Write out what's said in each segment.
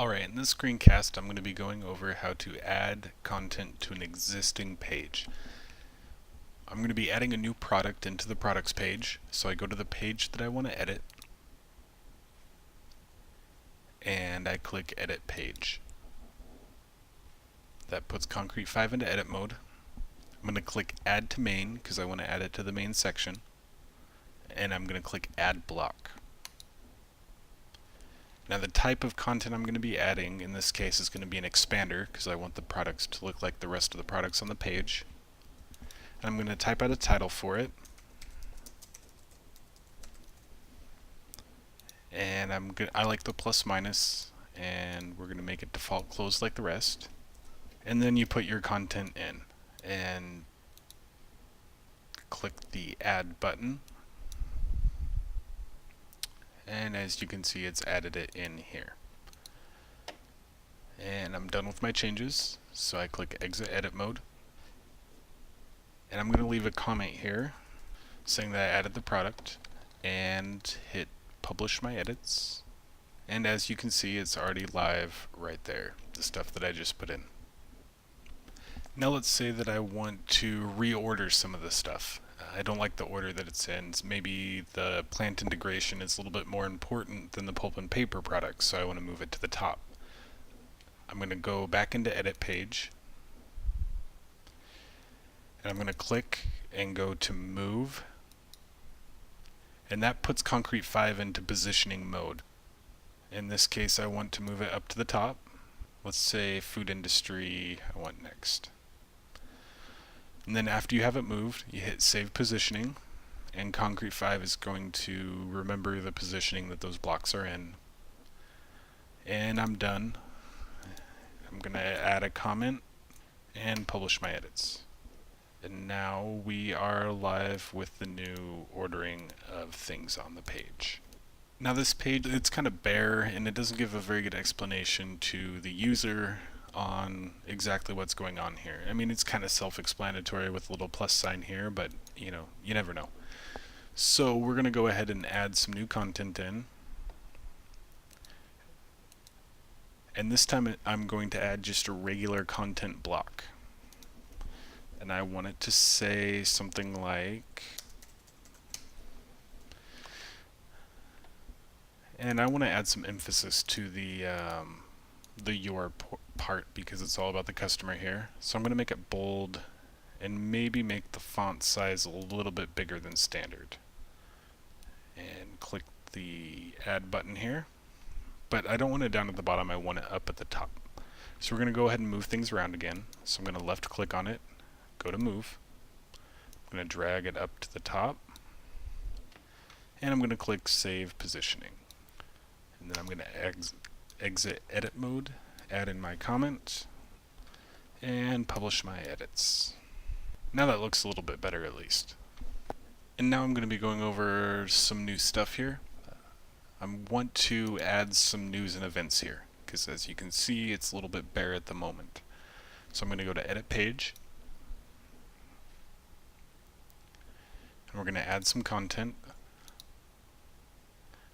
Alright, in this screencast I'm going to be going over how to add content to an existing page. I'm going to be adding a new product into the products page, so I go to the page that I want to edit, and I click Edit Page. That puts Concrete 5 into edit mode. I'm going to click Add to Main because I want to add it to the main section, and I'm going to click Add Block. Now the type of content I'm going to be adding in this case is going to be an expander because I want the products to look like the rest of the products on the page. And I'm going to type out a title for it. And I like the plus minus, and we're going to make it default closed like the rest. And then you put your content in and click the add button. And as you can see, it's added it in here. And I'm done with my changes, so I click Exit Edit Mode. And I'm going to leave a comment here saying that I added the product and hit Publish My Edits. And as you can see, it's already live right there, the stuff that I just put in. Now let's say that I want to reorder some of the stuff. I don't like the order that it's in. Maybe the plant integration is a little bit more important than the pulp and paper products, so I want to move it to the top. I'm going to go back into Edit Page, and I'm going to click and go to Move, and that puts Concrete 5 into positioning mode. In this case, I want to move it up to the top. Let's say food industry, I want next. And then after you have it moved, you hit Save Positioning, and Concrete 5 is going to remember the positioning that those blocks are in. And I'm done. I'm going to add a comment and publish my edits. And now we are live with the new ordering of things on the page. Now this page, it's kind of bare and it doesn't give a very good explanation to the user on exactly what's going on here. I mean, it's kind of self-explanatory with a little plus sign here, but you know, you never know. So we're going to go ahead and add some new content in. And this time I'm going to add just a regular content block. And I want it to say something like, and I want to add some emphasis to the your part because it's all about the customer here. So I'm going to make it bold and maybe make the font size a little bit bigger than standard. And click the add button here. But I don't want it down at the bottom, I want it up at the top. So we're going to go ahead and move things around again. So I'm going to left click on it, go to move. I'm going to drag it up to the top. And I'm going to click Save Positioning. And then I'm going to exit edit mode, add in my comment, and publish my edits. Now that looks a little bit better at least. And now I'm going to be going over some new stuff here. I want to add some news and events here, because as you can see, it's a little bit bare at the moment. So I'm going to go to Edit Page, and we're going to add some content.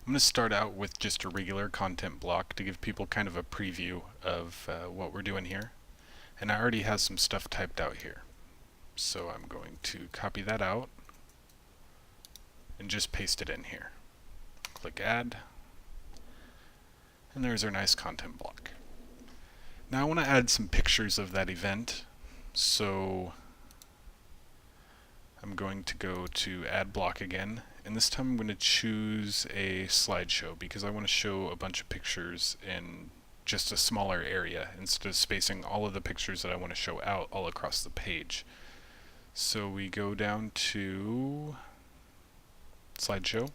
I'm going to start out with just a regular content block to give people kind of a preview of what we're doing here. And I already have some stuff typed out here. So I'm going to copy that out and just paste it in here. Click Add. And there's our nice content block. Now I want to add some pictures of that event. So I'm going to go to Add Block again. And this time I'm going to choose a slideshow because I want to show a bunch of pictures in just a smaller area instead of spacing all of the pictures that I want to show out all across the page. So we go down to slideshow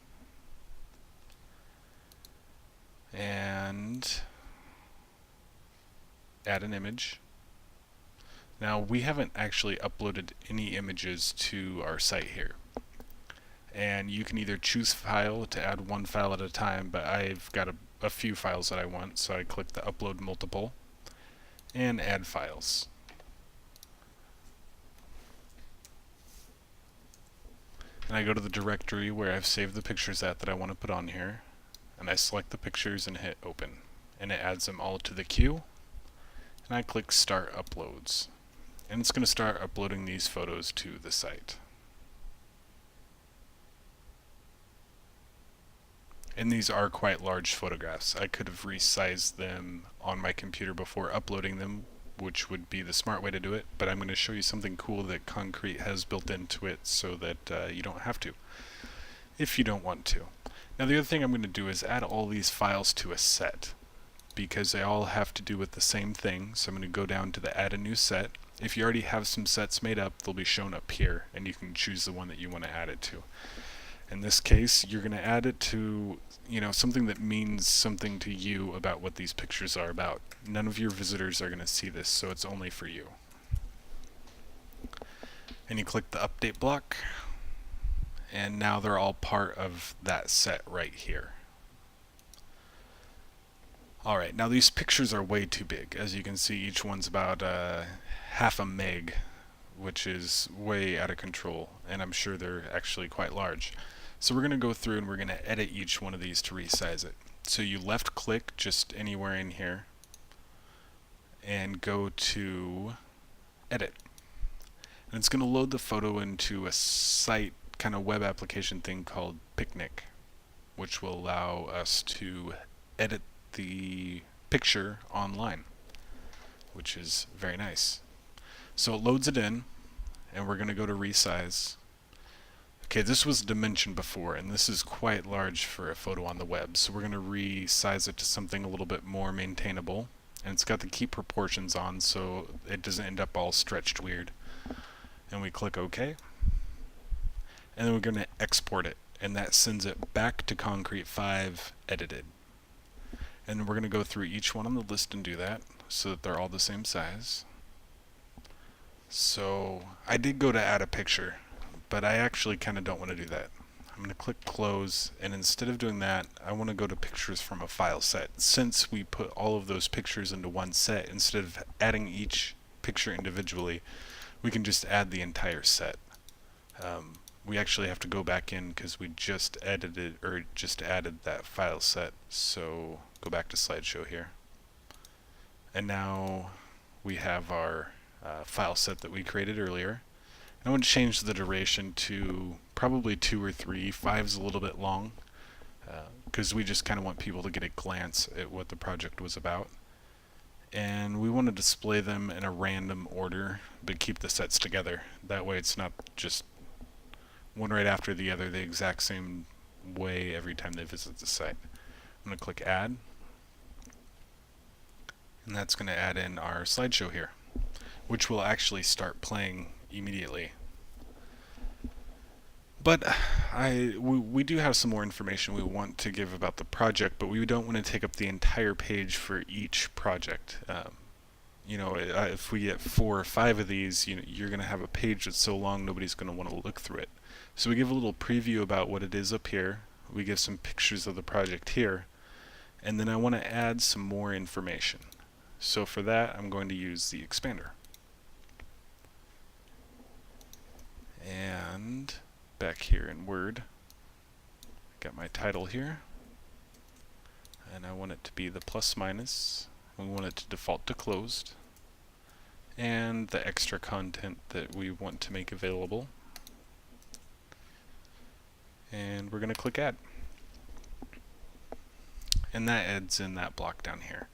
and add an image. Now we haven't actually uploaded any images to our site here. And you can either choose file to add one file at a time, but I've got a few files that I want, so I click the upload multiple and add files. And I go to the directory where I've saved the pictures that I want to put on here, and I select the pictures and hit open. and it adds them all to the queue. And I click Start Uploads. And it's going to start uploading these photos to the site. And these are quite large photographs. I could have resized them on my computer before uploading them, which would be the smart way to do it, but I'm going to show you something cool that Concrete has built into it so that you don't have to, if you don't want to. Now the other thing I'm going to do is add all these files to a set, because they all have to do with the same thing. So I'm going to go down to the Add a New Set. If you already have some sets made up, they'll be shown up here, and you can choose the one that you want to add it to. In this case, you're going to add it to, something that means something to you about what these pictures are about. None of your visitors are going to see this, so it's only for you. And you click the update block, and now they're all part of that set right here. Alright, now these pictures are way too big. As you can see, each one's about half a meg, which is way out of control, and I'm sure they're actually quite large. So we're going to go through and we're going to edit each one of these to resize it. So you left click just anywhere in here and go to Edit. And it's going to load the photo into a site kind of web application thing called Picnic, which will allow us to edit the picture online, which is very nice. So it loads it in, and we're going to go to resize. Okay, this was dimension before, and this is quite large for a photo on the web, so we're going to resize it to something a little bit more maintainable. And it's got the keep proportions on, so it doesn't end up all stretched weird. And we click OK. And then we're going to export it, and that sends it back to Concrete 5 edited. And then we're going to go through each one on the list and do that, so that they're all the same size. So I did go to add a picture, but I actually kind of don't want to do that. I'm going to click close, and instead of doing that, I want to go to pictures from a file set. Since we put all of those pictures into one set, instead of adding each picture individually, we can just add the entire set. We actually have to go back in because we just added that file set. So go back to slideshow here. And now we have our file set that we created earlier. I want to change the duration to probably 2 or 3. 5's a little bit long because we just kind of want people to get a glance at what the project was about. And we want to display them in a random order, but keep the sets together. That way it's not just one right after the other the exact same way every time they visit the site. I'm going to click Add, and that's going to add in our slideshow here, which will actually start playing immediately. But we do have some more information we want to give about the project, but we don't want to take up the entire page for each project. If we get 4 or 5 of these, you're going to have a page that's so long nobody's going to want to look through it. So we give a little preview about what it is up here. We give some pictures of the project here, and then I want to add some more information. So for that, I'm going to use the expander. And back here in Word, got my title here, and I want it to be the plus minus. We want it to default to closed, and the extra content that we want to make available. And we're going to click Add. And that adds in that block down here.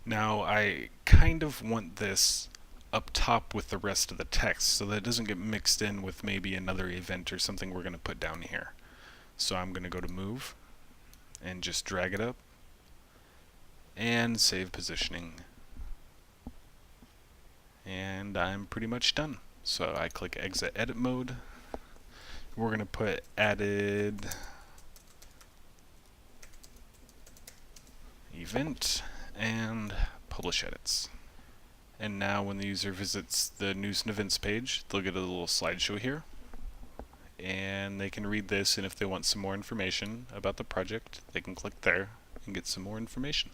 Now I kind of want this up top with the rest of the text so that it doesn't get mixed in with maybe another event or something we're going to put down here. So I'm going to go to Move and just drag it up and save positioning. And I'm pretty much done. So I click Exit Edit Mode. We're going to put added event and publish edits. And now when the user visits the news and events page, they'll get a little slideshow here, and they can read this, and if they want some more information about the project, they can click there and get some more information.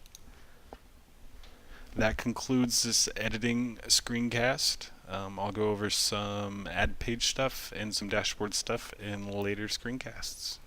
That concludes this editing screencast. I'll go over some ad page stuff and some dashboard stuff in later screencasts.